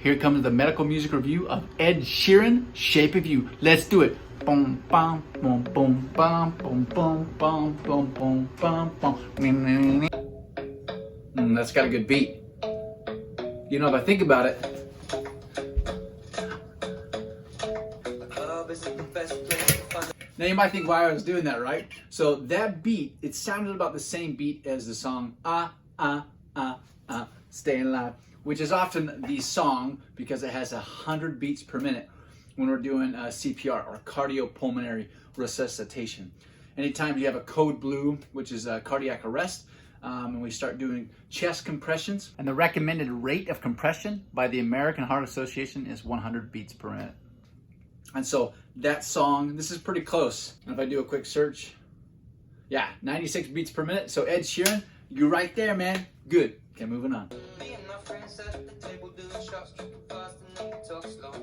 Here comes the medical music review of Ed Sheeran, Shape of You. Let's do it. Boom, bum, boom, boom, bum, boom, boom, bum, boom, boom, bum, bum. That's got a good beat. You know, if I think about it, now you might think why I was doing that, right? So that beat, it sounded about the same beat as the song Staying Alive, which is often the song because it has 100 beats per minute when we're doing CPR or cardiopulmonary resuscitation. Anytime you have a code blue, which is cardiac arrest, and we start doing chest compressions, and the recommended rate of compression by the American Heart Association is 100 beats per minute. And so that song, this is pretty close. And if I do a quick search, yeah, 96 beats per minute. So Ed Sheeran, you're right there, man. Good. Okay, moving on. Me and my friends at the table doing shots, tripping fast and then we talk slow.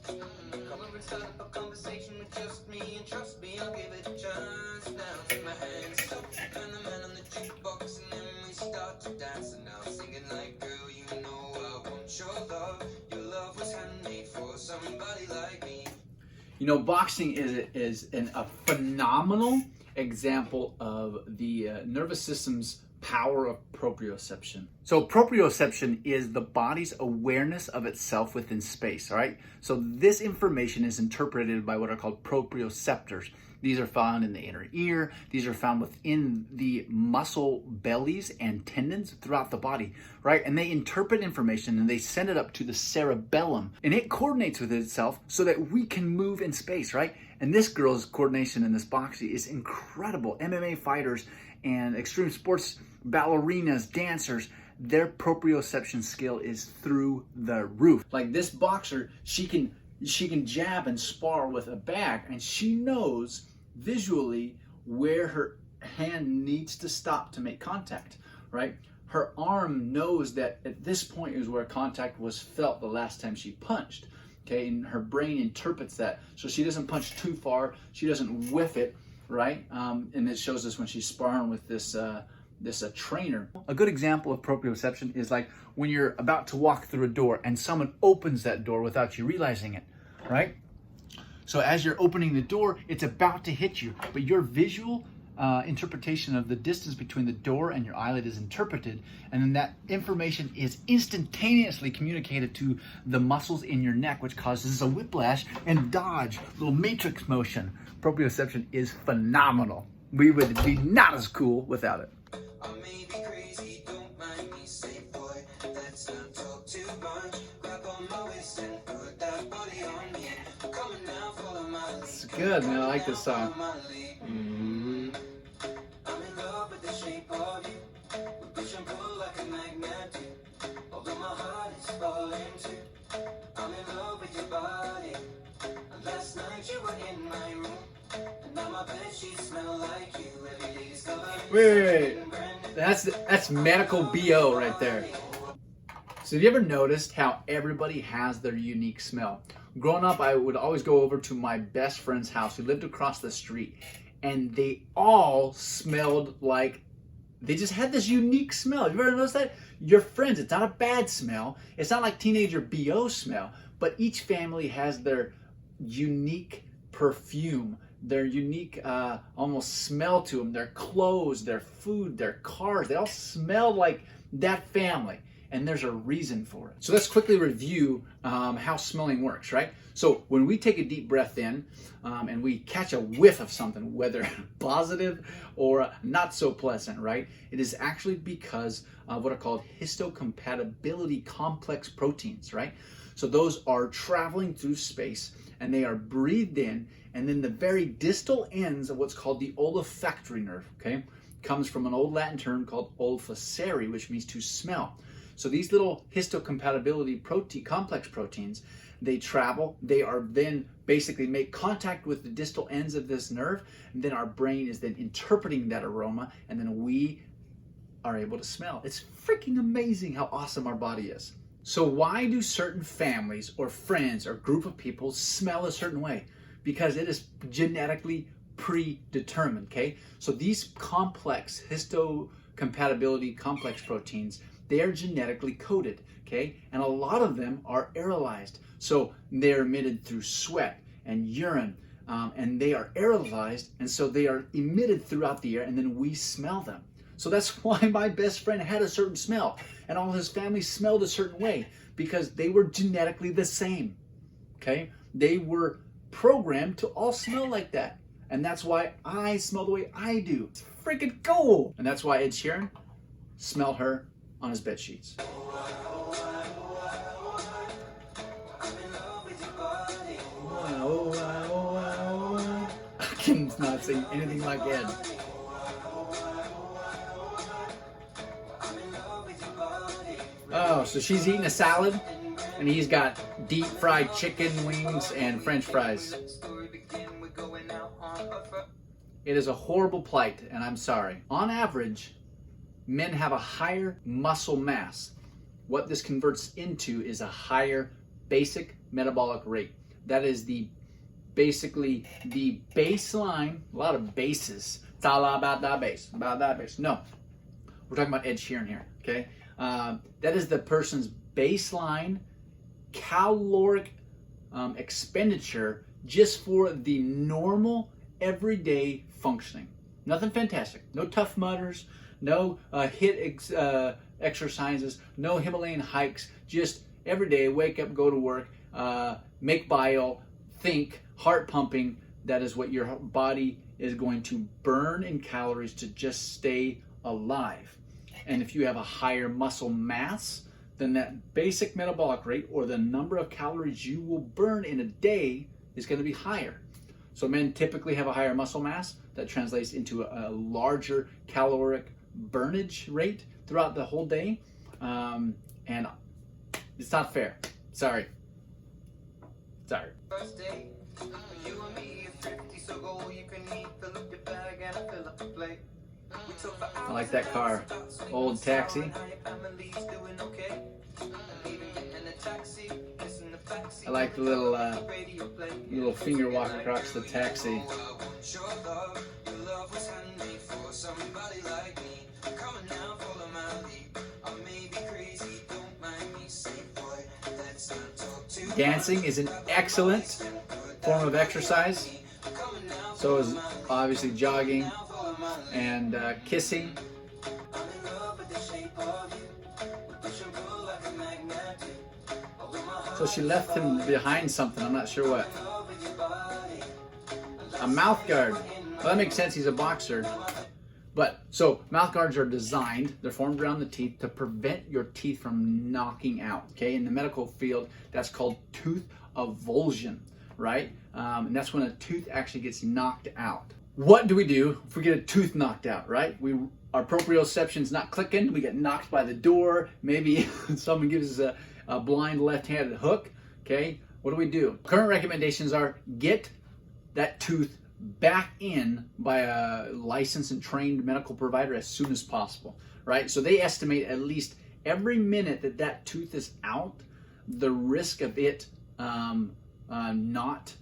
Come over and set up a conversation with just me, and trust me, I'll give it a chance. Now take my hand, stop, and the man on the jukebox, and then we start to dance. And now I'm singing like, girl, you know I want your love. Your love was handmade for somebody like me. You know, boxing is a phenomenal example of the nervous system's power of proprioception. So proprioception is the body's awareness of itself within space, all right? So this information is interpreted by what are called proprioceptors. These are found in the inner ear. These are found within the muscle bellies and tendons throughout the body, right? And they interpret information and they send it up to the cerebellum, and it coordinates with itself so that we can move in space, right? And this girl's coordination in this boxing is incredible. MMA fighters and extreme sports ballerinas, dancers, their proprioception skill is through the roof. Like this boxer, she can jab and spar with a bag, and she knows visually where her hand needs to stop to make contact, right? Her arm knows that at this point is where contact was felt the last time she punched, okay? And her brain interprets that, so she doesn't punch too far, she doesn't whiff it, right? And it shows us when she's sparring with this trainer. A good example of proprioception is like when you're about to walk through a door and someone opens that door without you realizing it, right? So as you're opening the door, it's about to hit you, but your visual interpretation of the distance between the door and your eyelid is interpreted, and then that information is instantaneously communicated to the muscles in your neck, which causes a whiplash and dodge, little matrix motion. Proprioception is phenomenal. We would be not as cool without it. I may be crazy, don't mind me, say boy, let's not talk too much. Grab on my waist and put that body on me. Coming now, follow my lead. It's good, man. I like this song. I'm in love with the shape of you. We push and pull like a magnet do. Although my heart is falling too. I'm in love with your body. And last night you were in my room. And now my bed sheets smell like you. Every day discovering. Wait. That's medical BO right there. So have you ever noticed how everybody has their unique smell? Growing up, I would always go over to my best friend's house who lived across the street, and they all smelled like, they just had this unique smell. Have you ever noticed that? Your friends, it's not a bad smell. It's not like teenager BO smell, but each family has their unique perfume, their unique almost smell to them, their clothes, their food, their cars. They all smell like that family, and there's a reason for it. So let's quickly review how smelling works, right? So when we take a deep breath in and we catch a whiff of something, whether positive or not so pleasant, right? It is actually because of what are called histocompatibility complex proteins, right? So those are traveling through space and they are breathed in, and then the very distal ends of what's called the olfactory nerve, okay, comes from an old Latin term called olfacere, which means to smell. So these little histocompatibility complex proteins, they travel, they are then basically make contact with the distal ends of this nerve, and then our brain is then interpreting that aroma, and then we are able to smell. It's freaking amazing how awesome our body is. So why do certain families or friends or group of people smell a certain way? Because it is genetically predetermined, okay? So these complex histocompatibility complex proteins, They are genetically coded, okay? And a lot of them are aerolized. So they're emitted through sweat and urine, and they are aerolized, and so they are emitted throughout the air, and then we smell them. So that's why my best friend had a certain smell, and all his family smelled a certain way, because they were genetically the same, okay? They were programmed to all smell like that. And that's why I smell the way I do. It's freaking cool. And that's why Ed Sheeran smelled her on his bed sheets. I cannot sing anything like Ed. Oh, so she's eating a salad, and he's got deep fried chicken wings and French fries. It is a horrible plight, and I'm sorry. On average, men have a higher muscle mass. What this converts into is a higher basic metabolic rate. That is basically the baseline. A lot of bases. It's all about that base. No, we're talking about Ed Sheeran here. Okay, that is the person's baseline caloric expenditure just for the normal everyday functioning. Nothing fantastic. No Tough Mudders, no HIIT exercises, no Himalayan hikes. Just every day, wake up, go to work, make bile, think, heart pumping. That is what your body is going to burn in calories to just stay alive. And if you have a higher muscle mass, then that basic metabolic rate, or the number of calories you will burn in a day, is going to be higher. So men typically have a higher muscle mass. That translates into a larger caloric burnage rate throughout the whole day. And it's not fair. Sorry. First day, you and me is thrifty, so go all you can eat. Fill up your bag and I fill up the plate. I like that car. Old taxi. I like the little finger walk across the taxi. Dancing is an excellent form of exercise. So is obviously jogging and kissing. So she left him behind something, I'm not sure what. A mouth guard. Well, that makes sense, he's a boxer. But, so mouth guards are designed, they're formed around the teeth to prevent your teeth from knocking out, okay? In the medical field, that's called tooth avulsion, right? And that's when a tooth actually gets knocked out. What do we do if we get a tooth knocked out, right? Our proprioception's not clicking, we get knocked by the door, maybe someone gives us a blind left-handed hook, okay? What do we do? Current recommendations are get that tooth back in by a licensed and trained medical provider as soon as possible, right? So they estimate at least every minute that tooth is out, the risk of it not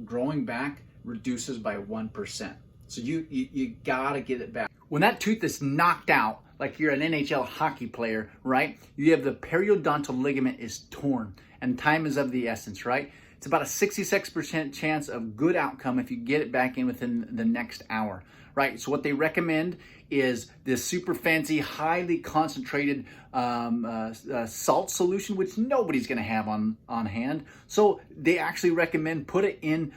growing back reduces by 1%. So you gotta get it back. When that tooth is knocked out, like you're an NHL hockey player, right? You have the periodontal ligament is torn, and time is of the essence, right? It's about a 66% chance of good outcome if you get it back in within the next hour, right? So what they recommend is this super fancy, highly concentrated salt solution, which nobody's gonna have on hand. So they actually recommend put it in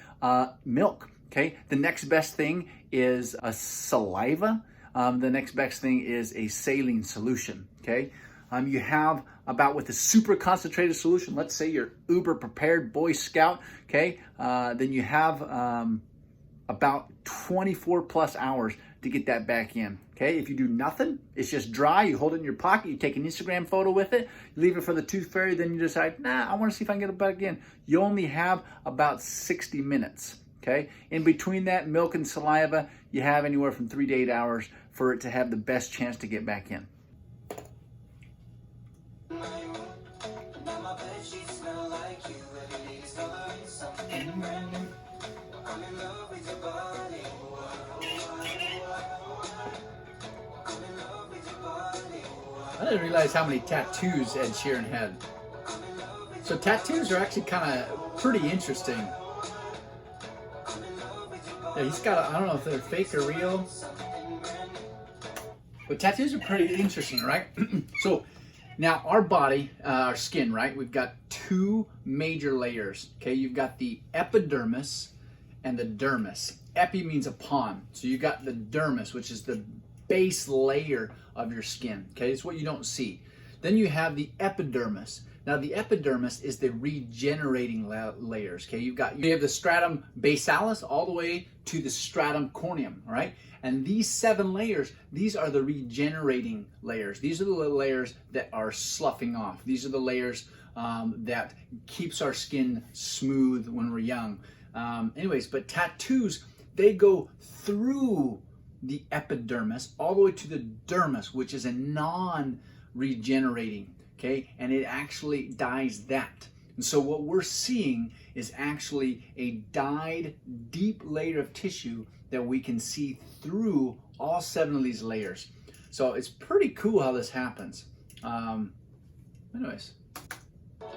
milk, okay? The next best thing is a saliva. The next best thing is a saline solution, okay? You have about, with a super concentrated solution, let's say you're uber prepared Boy Scout, okay? Then you have about 24 plus hours to get that back in, okay? If you do nothing, it's just dry, you hold it in your pocket, you take an Instagram photo with it, you leave it for the tooth fairy, then you decide, nah, I wanna see if I can get it back in. You only have about 60 minutes, okay? In between that, milk and saliva, you have anywhere from 3 to 8 hours for it to have the best chance to get back in. I didn't realize how many tattoos Ed Sheeran had. So tattoos are actually kind of pretty interesting. Yeah, he's got, I don't know if they're fake or real. But tattoos are pretty interesting, right? So now our body, our skin, right? We've got two major layers, okay? You've got the epidermis and the dermis. Epi means upon. So you've got the dermis, which is the base layer of your skin, okay? It's what you don't see. Then you have the epidermis. Now the epidermis is the regenerating layers, okay? You have the stratum basalis all the way to the stratum corneum, all right? And these 7 layers, these are the regenerating layers. These are the layers that are sloughing off. These are the layers that keeps our skin smooth when we're young. Anyways, but tattoos, they go through the epidermis all the way to the dermis, which is a non-regenerating, okay? And it actually dyes that. And so what we're seeing is actually a dyed, deep layer of tissue that we can see through all 7 of these layers. So it's pretty cool how this happens. Anyways.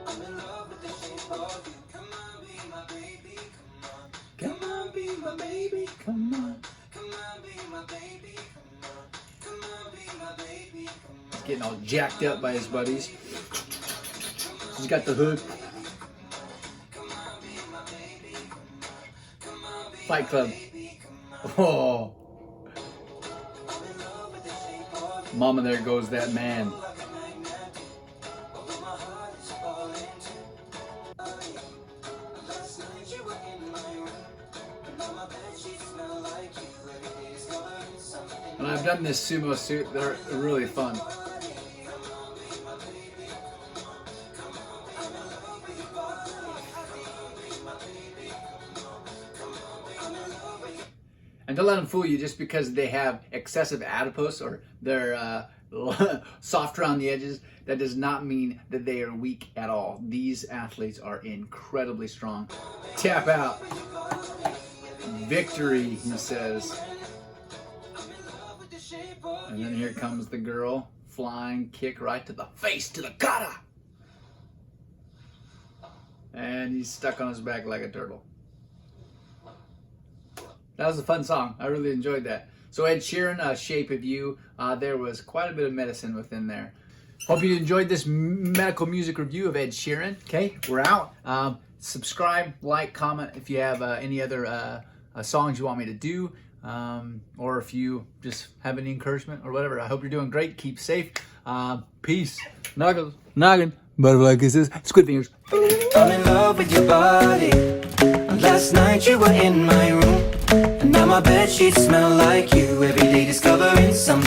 I'm in love with the shape of you. Come on, be my baby, come on. Come on, be my baby, come on. Come on, be my baby, come on. Come on, be my baby, come on. He's getting all jacked up by his buddies. He's got the hood. Fight Club. Oh. Mama, there goes that man. And I've done this sumo suit, they're really fun. And don't let them fool you just because they have excessive adipose or they're soft around the edges. That does not mean that they are weak at all. These athletes are incredibly strong. Tap out. Victory, he says. And then here comes the girl. Flying kick right to the face, to the kata. And he's stuck on his back like a turtle. That was a fun song. I really enjoyed that. So Ed Sheeran, Shape of You. There was quite a bit of medicine within there. Hope you enjoyed this medical music review of Ed Sheeran. Okay, we're out. Subscribe, like, comment if you have any other songs you want me to do. Or if you just have any encouragement or whatever. I hope you're doing great. Keep safe. Peace. Noggin. Butterfly kisses. Squid fingers. I'm in love with your body. Last night you were in my room, and now my bedsheets smell like you. Every day discovering something